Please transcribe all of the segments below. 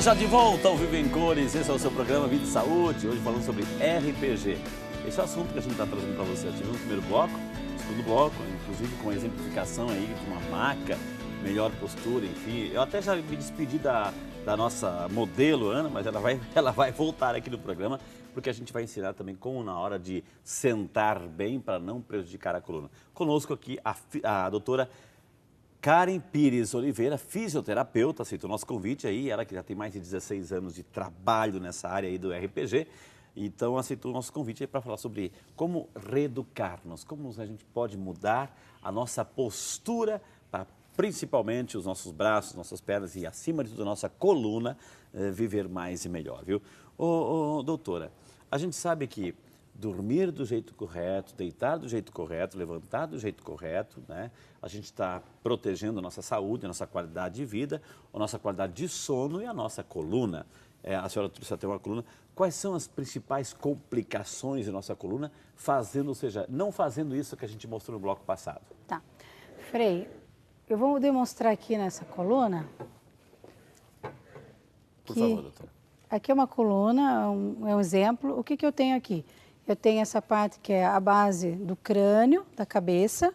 já de volta ao Vivo em Cores, esse é o seu programa Vida e Saúde, hoje falando sobre RPG. Esse é o assunto que a gente está trazendo para você. Tivemos o primeiro bloco, o segundo bloco, inclusive com a exemplificação aí de uma maca, melhor postura, enfim. Eu até já me despedi da nossa modelo, Ana, mas ela vai voltar aqui no programa, porque a gente vai ensinar também como na hora de sentar bem para não prejudicar a coluna. Conosco aqui a doutora Karen Pires Oliveira, fisioterapeuta, aceitou o nosso convite aí, ela que já tem mais de 16 anos de trabalho nessa área aí do RPG, então aceitou o nosso convite aí para falar sobre como reeducar-nos, como a gente pode mudar a nossa postura para principalmente os nossos braços, nossas pernas e acima de tudo a nossa coluna viver mais e melhor, viu? Doutora, a gente sabe que dormir do jeito correto, deitar do jeito correto, levantar do jeito correto, né? A gente está protegendo a nossa saúde, a nossa qualidade de vida, a nossa qualidade de sono e a nossa coluna. A senhora precisa ter uma coluna. Quais são as principais complicações da nossa coluna fazendo, ou seja, não fazendo isso que a gente mostrou no bloco passado? Tá. Frei, eu vou demonstrar aqui nessa coluna. Por favor, doutora. Aqui é uma coluna, é um exemplo. O que eu tenho aqui? Eu tenho essa parte que é a base do crânio, da cabeça.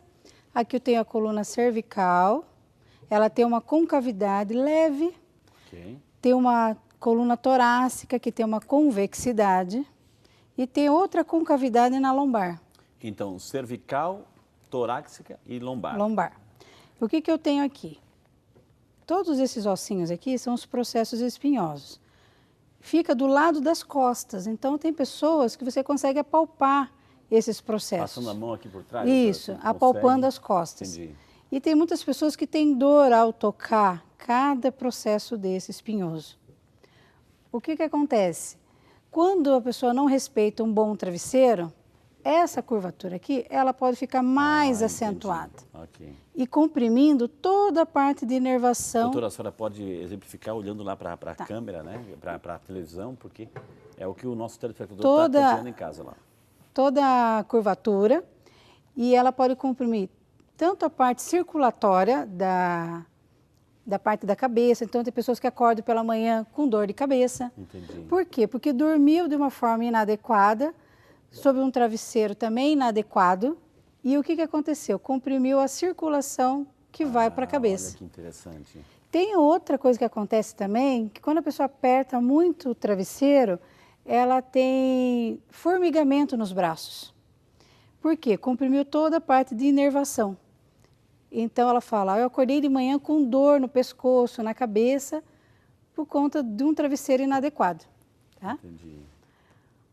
Aqui eu tenho a coluna cervical. Ela tem uma concavidade leve. Okay. Tem uma coluna torácica que tem uma convexidade. E tem outra concavidade na lombar. Então, cervical, torácica e lombar. Lombar. O que eu tenho aqui? Todos esses ossinhos aqui são os processos espinhosos. Fica do lado das costas. Então, tem pessoas que você consegue apalpar esses processos. Passando a mão aqui por trás? Isso, apalpando as costas. Entendi. E tem muitas pessoas que têm dor ao tocar cada processo desse espinhoso. O que acontece? Quando a pessoa não respeita um bom travesseiro, essa curvatura aqui, ela pode ficar mais acentuada. Okay. E comprimindo toda a parte de inervação. Doutora, a senhora pode exemplificar olhando lá para a câmera, né? Para a televisão, porque é o que o nosso telespectador está acompanhando em casa lá. Toda a curvatura, e ela pode comprimir tanto a parte circulatória da parte da cabeça. Então, tem pessoas que acordam pela manhã com dor de cabeça. Entendi. Por quê? Porque dormiu de uma forma inadequada, sob um travesseiro também inadequado. E o que aconteceu? Comprimiu a circulação que vai para a cabeça. Olha que interessante. Tem outra coisa que acontece também, que quando a pessoa aperta muito o travesseiro, ela tem formigamento nos braços. Por quê? Comprimiu toda a parte de inervação. Então ela fala, eu acordei de manhã com dor no pescoço, na cabeça, por conta de um travesseiro inadequado. Tá? Entendi.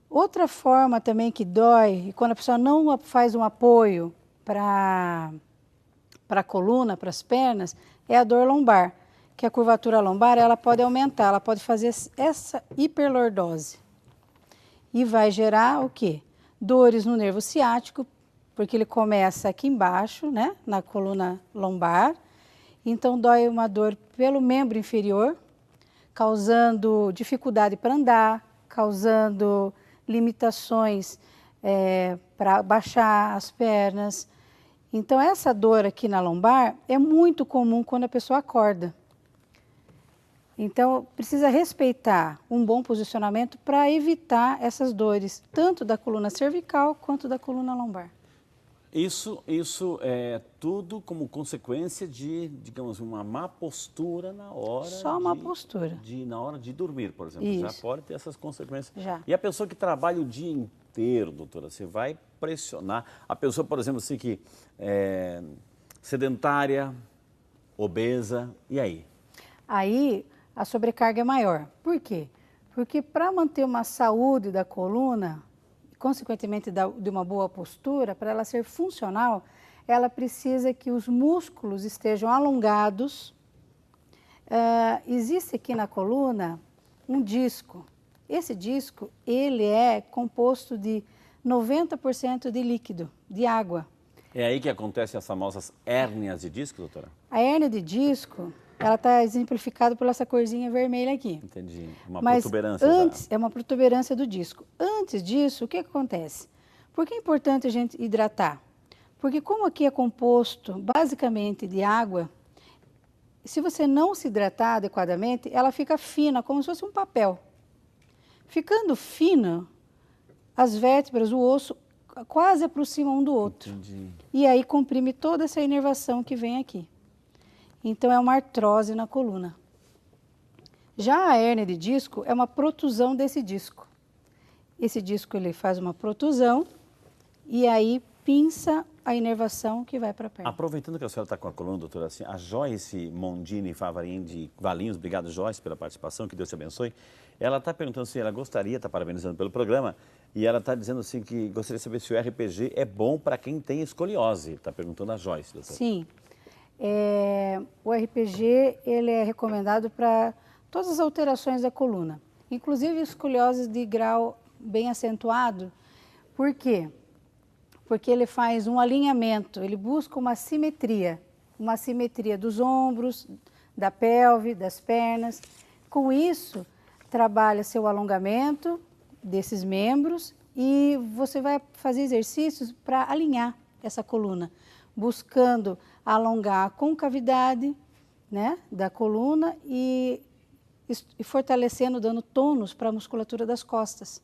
Outra forma também que dói, e quando a pessoa não faz um apoio para a coluna, para as pernas, é a dor lombar. Que a curvatura lombar, ela pode aumentar, ela pode fazer essa hiperlordose. E vai gerar o quê? Dores no nervo ciático, porque ele começa aqui embaixo, né, na coluna lombar. Então dói uma dor pelo membro inferior, causando dificuldade para andar, causando limitações para baixar as pernas. Então, essa dor aqui na lombar é muito comum quando a pessoa acorda. Então, precisa respeitar um bom posicionamento para evitar essas dores, tanto da coluna cervical quanto da coluna lombar. Isso é tudo como consequência de, digamos, uma má postura na hora. Só uma postura. Na hora de dormir, por exemplo. Isso. Já pode ter essas consequências. Já. E a pessoa que trabalha o dia inteiro, doutora, você vai pressionar. A pessoa, por exemplo, assim, que é sedentária, obesa, e aí? Aí a sobrecarga é maior. Por quê? Porque para manter uma saúde da coluna, consequentemente de uma boa postura, para ela ser funcional, ela precisa que os músculos estejam alongados. Existe aqui na coluna um disco. Esse disco, ele é composto de 90% de líquido, de água. É aí que acontecem as famosas hérnias de disco, doutora? A hérnia de disco, ela está exemplificada por essa corzinha vermelha aqui. Entendi. Uma Mas protuberância. Antes, é uma protuberância do disco. Antes disso, o que acontece? Por que é importante a gente hidratar? Porque como aqui é composto basicamente de água, se você não se hidratar adequadamente, ela fica fina, como se fosse um papel. Ficando fina, as vértebras, o osso, quase aproximam um do outro. Entendi. E aí comprime toda essa inervação que vem aqui. Então é uma artrose na coluna. Já a hérnia de disco é uma protusão desse disco. Esse disco ele faz uma protusão e aí pinça a inervação que vai para a perna. Aproveitando que a senhora está com a coluna, doutora, assim, a Joyce Mondini Favarin de Valinhos, obrigado Joyce pela participação, que Deus te abençoe. Ela está perguntando se ela gostaria, está parabenizando pelo programa, e ela está dizendo assim que gostaria de saber se o RPG é bom para quem tem escoliose. Está perguntando a Joyce, doutora. Sim, o RPG ele é recomendado para todas as alterações da coluna, inclusive escoliose de grau bem acentuado. Por quê? Porque ele faz um alinhamento, ele busca uma simetria dos ombros, da pelve, das pernas. Com isso, trabalha seu alongamento desses membros e você vai fazer exercícios para alinhar essa coluna, buscando alongar a concavidade, né, da coluna e fortalecendo, dando tônus para a musculatura das costas.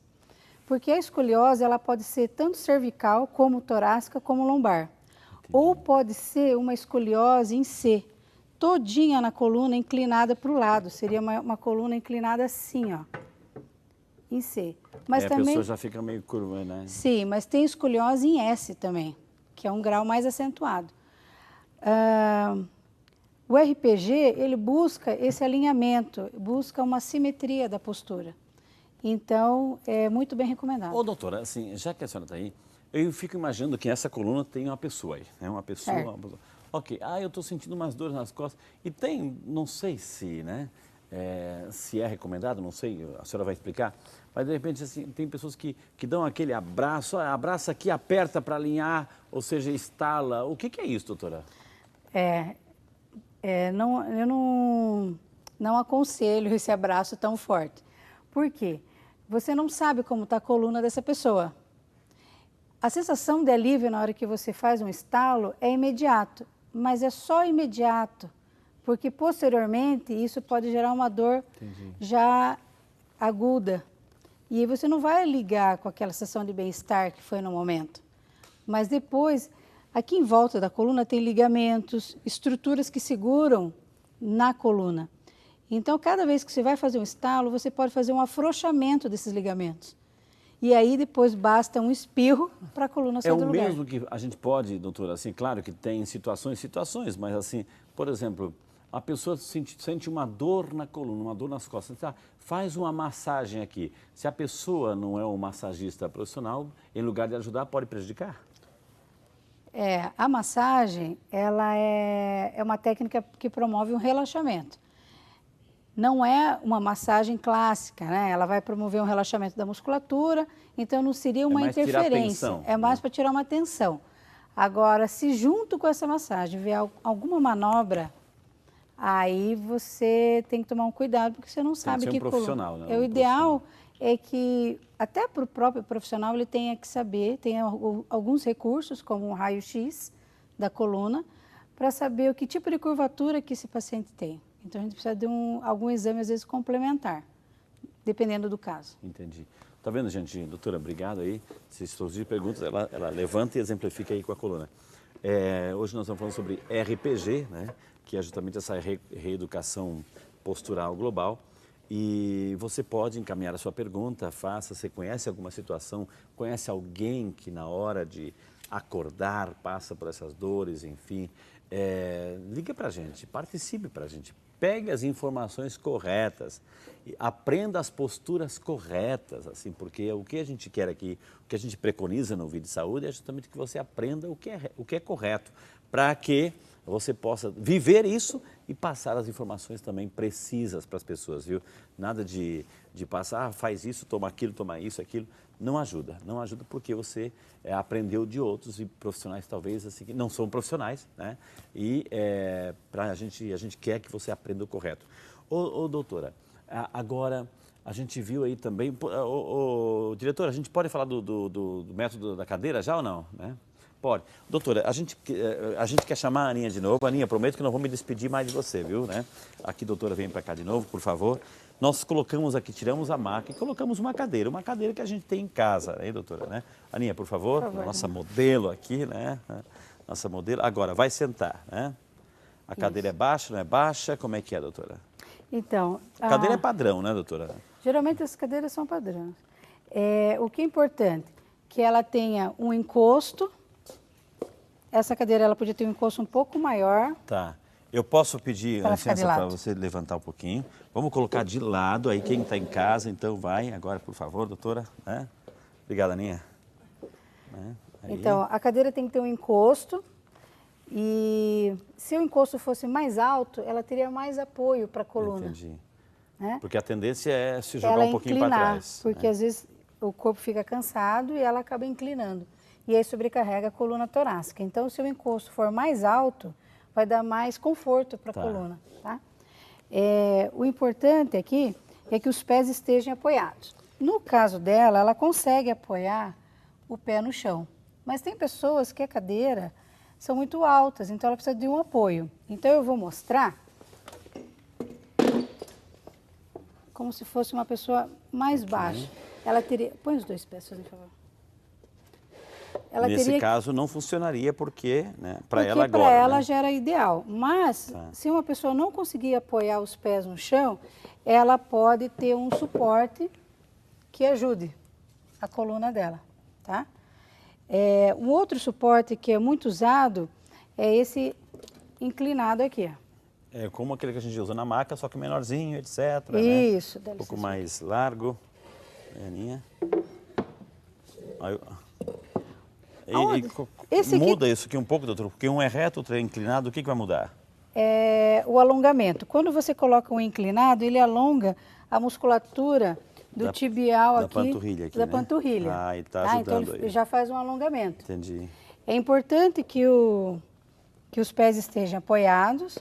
Porque a escoliose ela pode ser tanto cervical, como torácica, como lombar. Entendi. Ou pode ser uma escoliose em C, todinha na coluna inclinada para o lado. Seria uma coluna inclinada assim, ó, em C. Mas também, a pessoa já fica meio curva, né? Sim, mas tem escoliose em S também, que é um grau mais acentuado. O RPG, ele busca esse alinhamento, busca uma simetria da postura. Então, é muito bem recomendado. Ô, doutora, assim, já que a senhora está aí, eu fico imaginando que essa coluna tem uma pessoa aí, né? Uma pessoa... Ok, eu estou sentindo umas dores nas costas. E tem, não sei se, né, se é recomendado, não sei, a senhora vai explicar, mas de repente, assim, tem pessoas que dão aquele abraço, abraça aqui, aperta para alinhar, ou seja, estala. O que é isso, doutora? Eu não aconselho esse abraço tão forte. Por quê? Você não sabe como está a coluna dessa pessoa. A sensação de alívio na hora que você faz um estalo é imediato, mas é só imediato, porque posteriormente isso pode gerar uma dor já aguda. E aí você não vai ligar com aquela sensação de bem-estar que foi no momento. Mas depois, aqui em volta da coluna tem ligamentos, estruturas que seguram na coluna. Então, cada vez que você vai fazer um estalo, você pode fazer um afrouxamento desses ligamentos. E aí, depois, basta um espirro para a coluna sair do lugar. É o mesmo que a gente pode, doutora, assim, claro que tem situações, mas assim, por exemplo, a pessoa sente uma dor na coluna, uma dor nas costas, tá? Faz uma massagem aqui. Se a pessoa não é um massagista profissional, em lugar de ajudar, pode prejudicar? A massagem, ela é uma técnica que promove um relaxamento. Não é uma massagem clássica, né? Ela vai promover um relaxamento da musculatura, então não seria uma interferência. É mais para tirar uma tensão. Agora, se junto com essa massagem vier alguma manobra, aí você tem que tomar um cuidado, porque você não sabe que profissional, né? O ideal é que, até para o próprio profissional, ele tenha que saber, tem alguns recursos, como um raio-x da coluna, para saber o que tipo de curvatura que esse paciente tem. Então, a gente precisa de algum exame, às vezes, complementar, dependendo do caso. Entendi. Tá vendo, gente? Doutora, obrigado aí. Se surgir perguntas, ela levanta e exemplifica aí com a coluna. Hoje nós estamos falando sobre RPG, né? Que é justamente essa reeducação postural global. E você pode encaminhar a sua pergunta, você conhece alguma situação, conhece alguém que na hora de acordar passa por essas dores, enfim, liga para a gente, participe para a gente. Pegue as informações corretas, aprenda as posturas corretas, assim, porque o que a gente quer aqui, o que a gente preconiza no Vida e Saúde é justamente que você aprenda o que é correto, para que você possa viver isso e passar as informações também precisas para as pessoas, viu? Nada de passar, faz isso, toma aquilo, toma isso, aquilo. Não ajuda porque você aprendeu de outros e profissionais talvez assim, que não são profissionais, né? E a gente quer que você aprenda o correto. Ô doutora, agora a gente viu aí também, diretor, a gente pode falar do método da cadeira já ou não, né? Pode. Doutora, a gente quer chamar a Aninha de novo. Aninha, prometo que não vou me despedir mais de você, viu? Né? Aqui, doutora, vem para cá de novo, por favor. Nós colocamos aqui, tiramos a maca e colocamos uma cadeira que a gente tem em casa, hein, doutora? Né? Aninha, por favor, nossa modelo aqui, né? Nossa modelo. Agora, vai sentar, né? A cadeira é baixa, não é baixa? Como é que é, doutora? Então... A cadeira é padrão, né, doutora? Geralmente as cadeiras são padrões. O que é importante? Que ela tenha um encosto. Essa cadeira ela podia ter um encosto um pouco maior. Tá. Eu posso pedir licença para você levantar um pouquinho. Vamos colocar de lado aí quem está em casa, então vai agora, por favor, doutora. Né? Obrigada, Aninha. Então, a cadeira tem que ter um encosto e se o encosto fosse mais alto, ela teria mais apoio para a coluna. Entendi. Né? Porque a tendência é se jogar um pouquinho para trás. Porque às vezes o corpo fica cansado e ela acaba inclinando. E aí sobrecarrega a coluna torácica. Então, se o encosto for mais alto, vai dar mais conforto para a coluna. Tá? O importante aqui é que os pés estejam apoiados. No caso dela, ela consegue apoiar o pé no chão. Mas tem pessoas que a cadeira são muito altas, então ela precisa de um apoio. Então eu vou mostrar como se fosse uma pessoa mais baixa. Ela teria... Põe os dois pés, por favor. Nesse caso não funcionaria porque, né, para ela agora. Para ela já era ideal. Mas se uma pessoa não conseguir apoiar os pés no chão, ela pode ter um suporte que ajude a coluna dela, tá? Um outro suporte que é muito usado é esse inclinado aqui. É como aquele que a gente usa na maca, só que menorzinho, etc. Isso. Né? Um pouco mais largo. Aninha. Muda isso aqui um pouco, doutor? Porque um é reto, outro é inclinado, o que vai mudar? O alongamento. Quando você coloca um inclinado, ele alonga a musculatura do tibial aqui. Da panturrilha. Ah, e está ajudando então ele já faz um alongamento. Entendi. É importante que os pés estejam apoiados.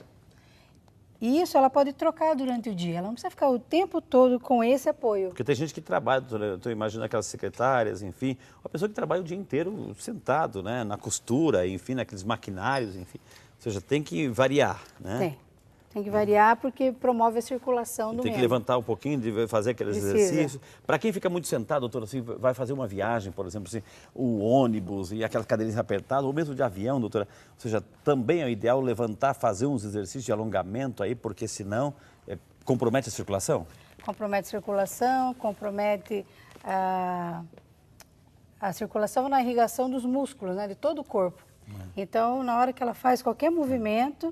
E isso ela pode trocar durante o dia. Ela não precisa ficar o tempo todo com esse apoio. Porque tem gente que trabalha, eu estou imaginando aquelas secretárias, enfim, uma pessoa que trabalha o dia inteiro sentado, né, na costura, enfim, naqueles maquinários, enfim. Ou seja, tem que variar, né? Tem que variar porque promove a circulação do membro. Tem que levantar um pouquinho, de fazer aqueles exercícios. Para quem fica muito sentado, doutor, assim, vai fazer uma viagem, por exemplo, assim, o ônibus e aquelas cadeirinhas apertadas, ou mesmo de avião, doutora, ou seja, também é o ideal levantar, fazer uns exercícios de alongamento aí, porque senão compromete a circulação? Compromete a circulação, compromete a circulação na irrigação dos músculos, né, de todo o corpo. Então, na hora que ela faz qualquer movimento,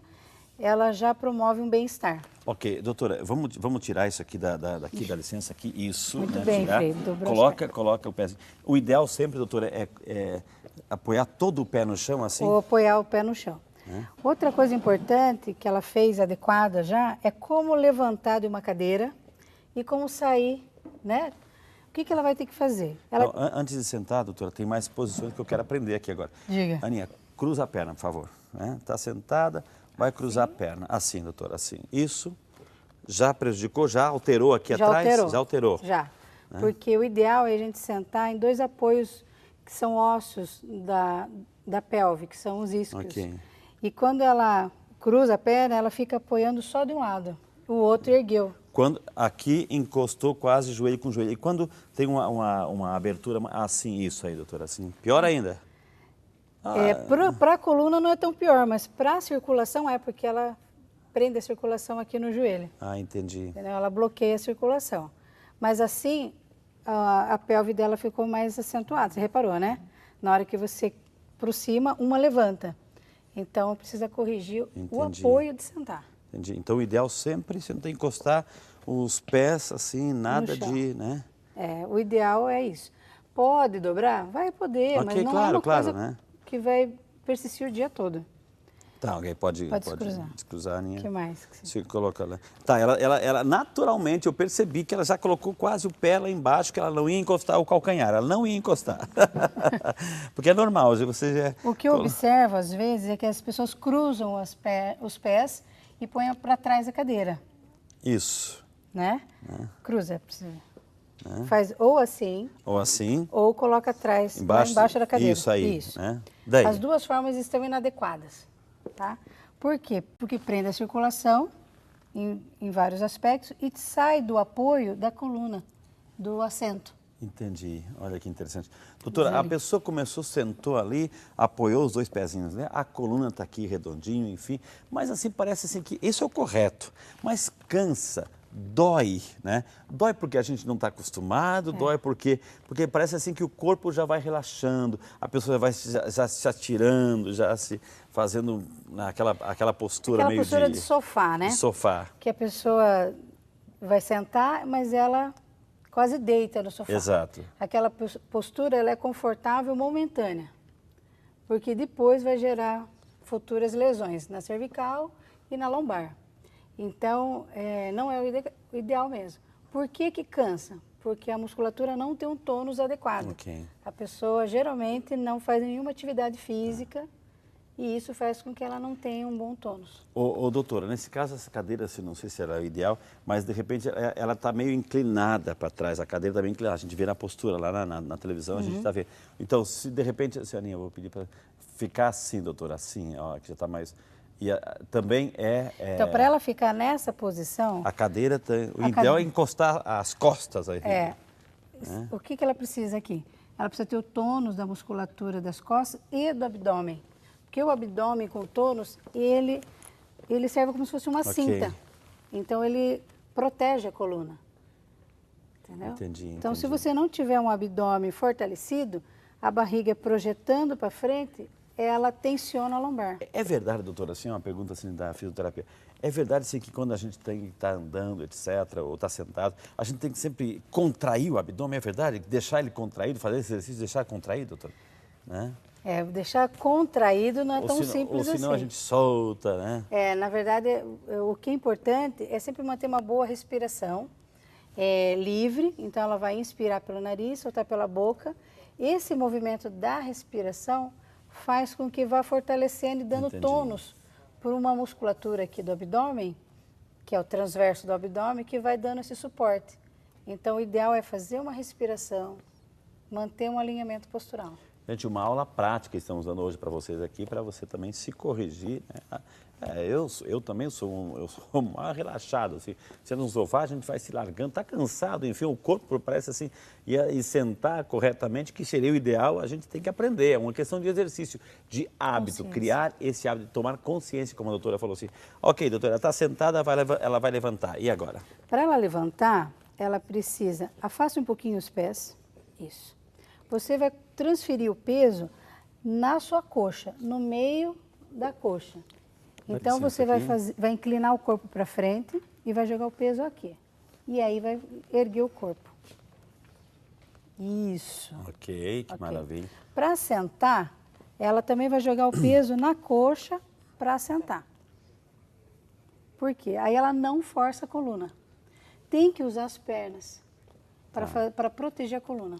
ela já promove um bem-estar. Ok, doutora, vamos tirar isso aqui daqui, dá licença aqui, isso. Muito bem, Freire. Coloca o pé. O ideal sempre, doutora, é apoiar todo o pé no chão, assim? Ou apoiar o pé no chão. Outra coisa importante que ela fez adequada já é como levantar de uma cadeira e como sair, né? O que ela vai ter que fazer? Então, antes de sentar, doutora, tem mais posições que eu quero aprender aqui agora. Diga. Aninha, cruza a perna, por favor. Está sentada. Vai cruzar a perna. Assim, doutora, assim. Isso já prejudicou? Já alterou aqui atrás? Já alterou. Já. Porque o ideal é a gente sentar em dois apoios que são ossos da pelve, que são os isquios. Okay. E quando ela cruza a perna, ela fica apoiando só de um lado. O outro ergueu. Quando aqui encostou quase joelho com joelho. E quando tem uma abertura assim, isso aí, doutora, assim, pior ainda? Para a coluna não é tão pior, mas para a circulação porque ela prende a circulação aqui no joelho. Ah, entendi. Entendeu? Ela bloqueia a circulação. Mas assim, a pelve dela ficou mais acentuada, você reparou, né? Na hora que você aproxima, uma levanta. Então, precisa corrigir o apoio de sentar. Entendi. Então, o ideal sempre, você não tem que encostar os pés, assim, nada de, né? O ideal é isso. Pode dobrar? Vai poder, mas não é uma coisa né? que vai persistir o dia todo. Tá, alguém pode descruzar. A linha. O que mais? Se coloca lá. Tá, ela naturalmente, eu percebi que ela já colocou quase o pé lá embaixo, que ela não ia encostar o calcanhar, ela não ia encostar. Porque é normal, você já... O que eu observo, às vezes, é que as pessoas cruzam os pés e põem para trás da cadeira. Isso. Né? Cruza, precisa. né? Faz ou assim, ou coloca atrás, embaixo da cadeira. Isso aí. Isso. Né? Daí? As duas formas estão inadequadas, tá? Por quê? Porque prende a circulação em vários aspectos e sai do apoio da coluna, do assento. Entendi. Olha que interessante. Doutora, a pessoa começou, sentou ali, apoiou os 2 pezinhos, né? A coluna está aqui redondinho, enfim. Mas assim, parece assim que isso é o correto. Mas cansa, dói, né? Dói porque a gente não está acostumado, dói porque parece assim que o corpo já vai relaxando, a pessoa vai já se atirando, já se fazendo aquela postura meio postura de sofá, né? De sofá. Que a pessoa vai sentar, mas ela quase deita no sofá. Exato. Aquela postura ela é confortável momentânea, porque depois vai gerar futuras lesões na cervical e na lombar. Então, não é o ideal mesmo. Por que que cansa? Porque a musculatura não tem um tônus adequado. Okay. A pessoa geralmente não faz nenhuma atividade física e isso faz com que ela não tenha um bom tônus. Doutora, nesse caso essa cadeira, assim, não sei se era o ideal, mas de repente ela está meio inclinada para trás, a cadeira está bem inclinada, a gente vê na postura lá na televisão, a gente está vendo. Então, se de repente, Aninha, eu vou pedir para ficar assim, doutora, assim, ó, que já está mais... E também Então, para ela ficar nessa posição... A cadeira, o ideal é encostar as costas aí. O que ela precisa aqui? Ela precisa ter o tônus da musculatura das costas e do abdômen. Porque o abdômen com o tônus, ele serve como se fosse uma cinta. Então, ele protege a coluna. Entendeu? Entendi. Então, se você não tiver um abdômen fortalecido, a barriga projetando para frente, ela tensiona a lombar. É verdade, doutora, assim, uma pergunta assim da fisioterapia. É verdade, sim, que quando a gente tem que estar andando, etc., ou está sentado, a gente tem que sempre contrair o abdômen, é verdade? Deixar ele contraído, fazer esse exercício, deixar contraído, doutora? Né? Deixar contraído não é tão simples assim. Ou senão a gente solta, né? Na verdade, o que é importante é sempre manter uma boa respiração, livre, então ela vai inspirar pelo nariz, soltar pela boca. Esse movimento da respiração faz com que vá fortalecendo e dando tônus por uma musculatura aqui do abdômen, que é o transverso do abdômen, que vai dando esse suporte. Então, o ideal é fazer uma respiração, manter um alinhamento postural. Gente, uma aula prática que estamos dando hoje para vocês aqui, para você também se corrigir, né? Eu também sou mais relaxado, assim, sendo no sofá a gente vai se largando, está cansado, enfim, o corpo parece assim, e sentar corretamente, que seria o ideal, a gente tem que aprender, é uma questão de exercício, de hábito, criar esse hábito, tomar consciência, como a doutora falou assim, ok, doutora, ela está sentada, ela vai levantar, e agora? Para ela levantar, ela precisa, afaste um pouquinho os pés, isso. Você vai transferir o peso na sua coxa, no meio da coxa. Então, você vai inclinar o corpo para frente e vai jogar o peso aqui. E aí vai erguer o corpo. Isso. Ok, que maravilha. Para sentar, ela também vai jogar o peso na coxa para sentar. Por quê? Aí ela não força a coluna. Tem que usar as pernas para proteger a coluna.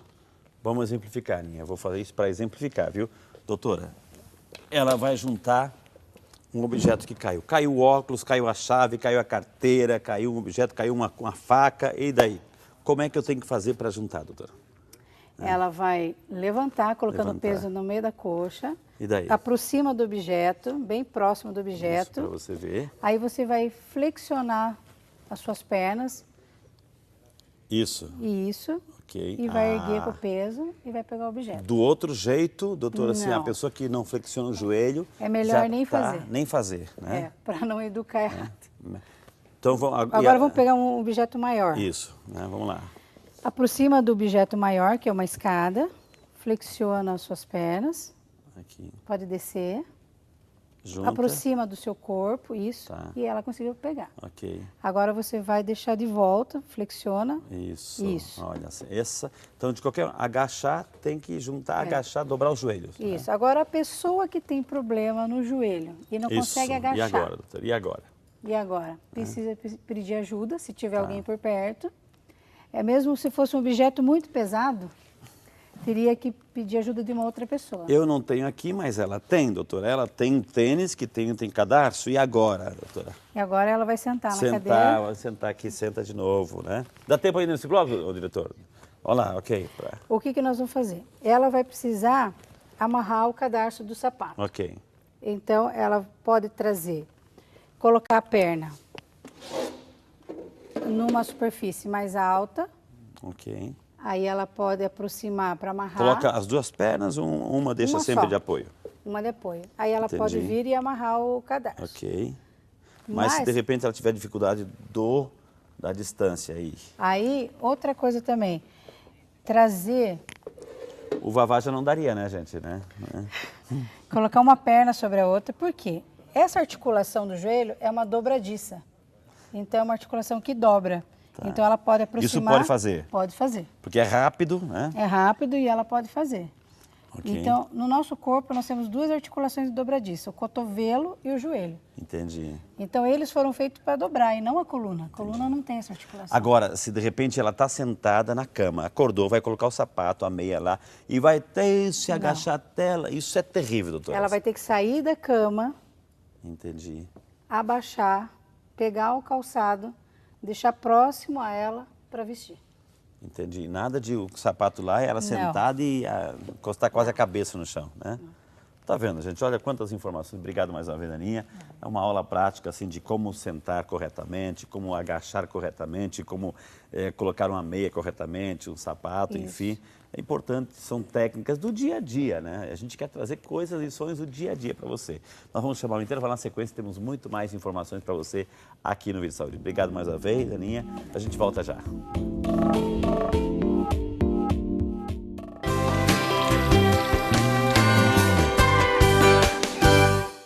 Vamos exemplificar, Aninha. Eu vou fazer isso para exemplificar, viu? Doutora, ela vai juntar um objeto que caiu. Caiu o óculos, caiu a chave, caiu a carteira, caiu um objeto, caiu uma faca, e daí? Como é que eu tenho que fazer para juntar, doutora? Ela vai levantar, colocando o peso no meio da coxa. E daí? Aproxima do objeto, bem próximo do objeto. Para você ver. Aí você vai flexionar as suas pernas. Isso. Isso. Okay. E vai erguer com o peso e vai pegar o objeto. Do outro jeito, doutora, assim, a pessoa que não flexiona o joelho... É melhor nem fazer. Nem fazer, né? Para não educar errado. Então, agora vamos pegar um objeto maior. Isso, né? Vamos lá. Aproxima do objeto maior, que é uma escada. Flexiona as suas pernas. Aqui. Pode descer. Junta. Aproxima do seu corpo, isso. Tá. E ela conseguiu pegar. Ok. Agora você vai deixar de volta, flexiona. Isso. Isso. Olha, essa. Então, de qualquer agachar, tem que juntar, agachar, dobrar os joelhos. Isso. Né? Agora, a pessoa que tem problema no joelho e não consegue agachar. E agora, doutora? E agora? E agora? Precisa pedir ajuda, se tiver alguém por perto. Mesmo se fosse um objeto muito pesado, teria que pedir ajuda de uma outra pessoa. Eu não tenho aqui, mas ela tem, doutora. Ela tem tênis que tem cadarço. E agora, doutora? E agora ela vai sentar na cadeira. Vai sentar aqui, senta de novo, né? Dá tempo ainda nesse bloco, ô, diretor? Olha lá, ok. O que nós vamos fazer? Ela vai precisar amarrar o cadarço do sapato. Ok. Então, ela pode colocar a perna numa superfície mais alta. Ok. Aí ela pode aproximar para amarrar. Coloca as duas pernas, uma deixa sempre de apoio. Uma de apoio. Aí ela Entendi. Pode vir e amarrar o cadarço. Ok. Mas se de repente ela tiver dificuldade da distância aí? Aí, outra coisa também, trazer... O vavá já não daria, né, gente? Né? Colocar uma perna sobre a outra, por quê? Essa articulação do joelho é uma dobradiça. Então, é uma articulação que dobra. Tá. Então, ela pode aproximar... Isso pode fazer? Pode fazer. Porque é rápido, né? É rápido e ela pode fazer. Okay. Então, no nosso corpo, nós temos duas articulações de dobradiça, o cotovelo e o joelho. Entendi. Então, eles foram feitos para dobrar e não a coluna. A coluna não tem essa articulação. Agora, se de repente ela está sentada na cama, acordou, vai colocar o sapato, a meia lá, e vai ter se agachar até ela, isso é terrível, doutora. Ela vai ter que sair da cama... Entendi. Abaixar, pegar o calçado, deixar próximo a ela para vestir. Entendi. Nada de o sapato lá, ela sentada e encostar quase a cabeça no chão, né? Tá vendo, gente? Olha quantas informações. Obrigado mais uma vez, Aninha. É uma aula prática, assim, de como sentar corretamente, como agachar corretamente, como colocar uma meia corretamente, um sapato, enfim. É importante, são técnicas do dia a dia, né? A gente quer trazer coisas, lições do dia a dia para você. Nós vamos chamar o intervalo, na sequência temos muito mais informações para você aqui no Vídeo Saúde. Obrigado mais uma vez, Aninha. A gente volta já.